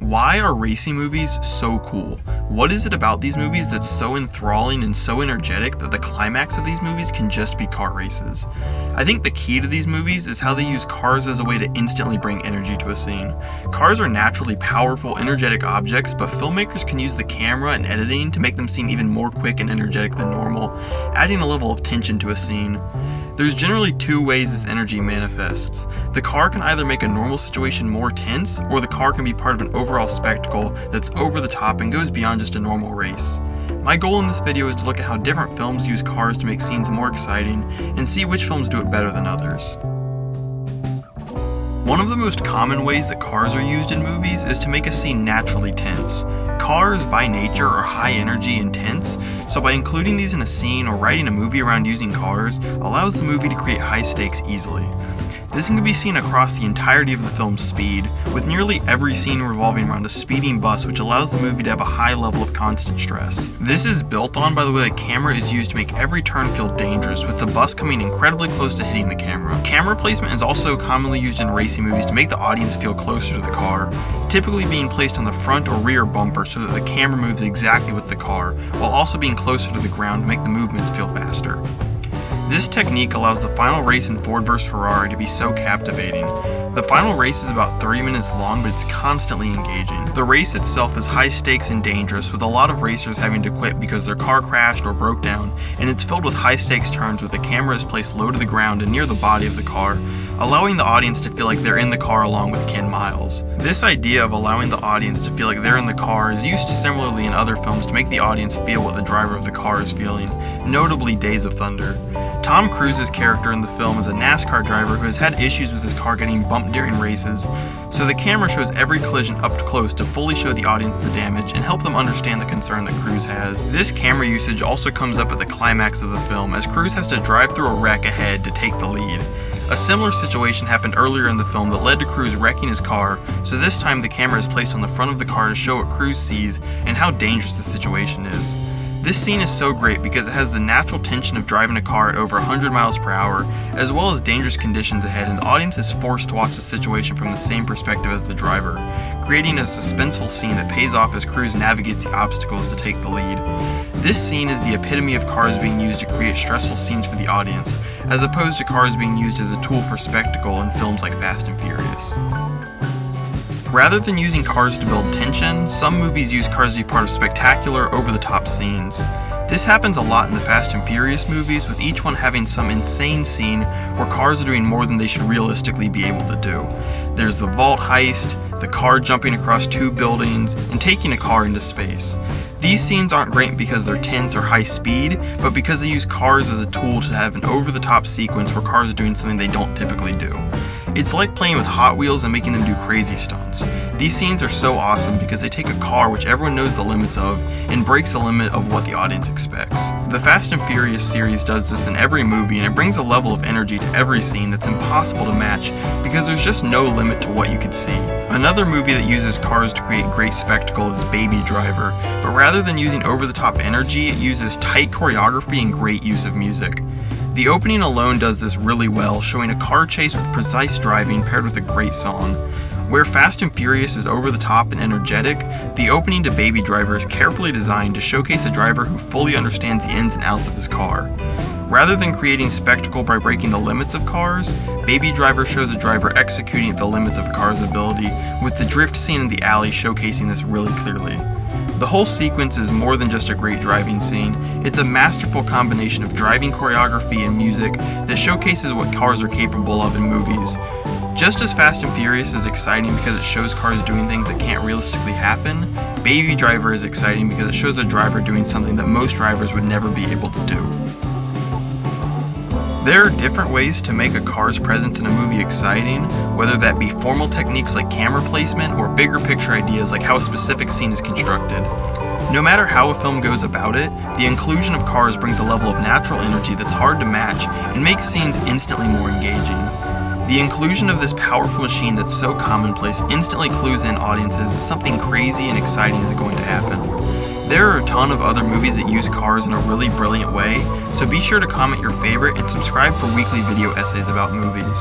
Why are racing movies so cool? What is it about these movies that's so enthralling and so energetic that the climax of these movies can just be car races? I think the key to these movies is how they use cars as a way to instantly bring energy to a scene. Cars are naturally powerful, energetic objects, but filmmakers can use the camera and editing to make them seem even more quick and energetic than normal, adding a level of tension to a scene. There's generally two ways this energy manifests. The car can either make a normal situation more tense, or the car can be part of an overall spectacle that's over the top and goes beyond just a normal race. My goal in this video is to look at how different films use cars to make scenes more exciting, and see which films do it better than others. One of the most common ways that cars are used in movies is to make a scene naturally tense. Cars, by nature, are high energy and tense, so by including these in a scene or writing a movie around using cars allows the movie to create high stakes easily. This can be seen across the entirety of the film's Speed, with nearly every scene revolving around a speeding bus, which allows the movie to have a high level of constant stress. This is built on by the way the camera is used to make every turn feel dangerous, with the bus coming incredibly close to hitting the camera. Camera placement is also commonly used in racing movies to make the audience feel closer to the car, typically being placed on the front or rear bumper so that the camera moves exactly with the car, while also being closer to the ground to make the movements feel faster. This technique allows the final race in Ford vs Ferrari to be so captivating. The final race is about 30 minutes long, but it's constantly engaging. The race itself is high stakes and dangerous, with a lot of racers having to quit because their car crashed or broke down, and it's filled with high stakes turns where the camera is placed low to the ground and near the body of the car, allowing the audience to feel like they're in the car along with Ken Miles. This idea of allowing the audience to feel like they're in the car is used similarly in other films to make the audience feel what the driver of the car is feeling, notably Days of Thunder. Tom Cruise's character in the film is a NASCAR driver who has had issues with his car getting bumped during races, so the camera shows every collision up close to fully show the audience the damage and help them understand the concern that Cruise has. This camera usage also comes up at the climax of the film, as Cruise has to drive through a wreck ahead to take the lead. A similar situation happened earlier in the film that led to Cruise wrecking his car, so this time the camera is placed on the front of the car to show what Cruise sees and how dangerous the situation is. This scene is so great because it has the natural tension of driving a car at over 100 miles per hour, as well as dangerous conditions ahead, and the audience is forced to watch the situation from the same perspective as the driver, creating a suspenseful scene that pays off as Cruise navigates the obstacles to take the lead. This scene is the epitome of cars being used to create stressful scenes for the audience, as opposed to cars being used as a tool for spectacle in films like Fast and Furious. Rather than using cars to build tension, some movies use cars to be part of spectacular, over-the-top scenes. This happens a lot in the Fast and Furious movies, with each one having some insane scene where cars are doing more than they should realistically be able to do. There's the vault heist, the car jumping across two buildings, and taking a car into space. These scenes aren't great because they're tense or high speed, but because they use cars as a tool to have an over-the-top sequence where cars are doing something they don't typically do. It's like playing with Hot Wheels and making them do crazy stunts. These scenes are so awesome because they take a car which everyone knows the limits of and breaks the limit of what the audience expects. The Fast and Furious series does this in every movie, and it brings a level of energy to every scene that's impossible to match because there's just no limit to what you could see. Another movie that uses cars to create great spectacle is Baby Driver, but rather than using over-the-top energy, it uses tight choreography and great use of music. The opening alone does this really well, showing a car chase with precise driving paired with a great song. Where Fast and Furious is over the top and energetic, the opening to Baby Driver is carefully designed to showcase a driver who fully understands the ins and outs of his car. Rather than creating spectacle by breaking the limits of cars, Baby Driver shows a driver executing at the limits of a car's ability, with the drift scene in the alley showcasing this really clearly. The whole sequence is more than just a great driving scene, it's a masterful combination of driving choreography and music that showcases what cars are capable of in movies. Just as Fast and Furious is exciting because it shows cars doing things that can't realistically happen, Baby Driver is exciting because it shows a driver doing something that most drivers would never be able to do. There are different ways to make a car's presence in a movie exciting, whether that be formal techniques like camera placement or bigger picture ideas like how a specific scene is constructed. No matter how a film goes about it, the inclusion of cars brings a level of natural energy that's hard to match and makes scenes instantly more engaging. The inclusion of this powerful machine that's so commonplace instantly clues in audiences that something crazy and exciting is going to happen. There are a ton of other movies that use cars in a really brilliant way, so be sure to comment your favorite and subscribe for weekly video essays about movies.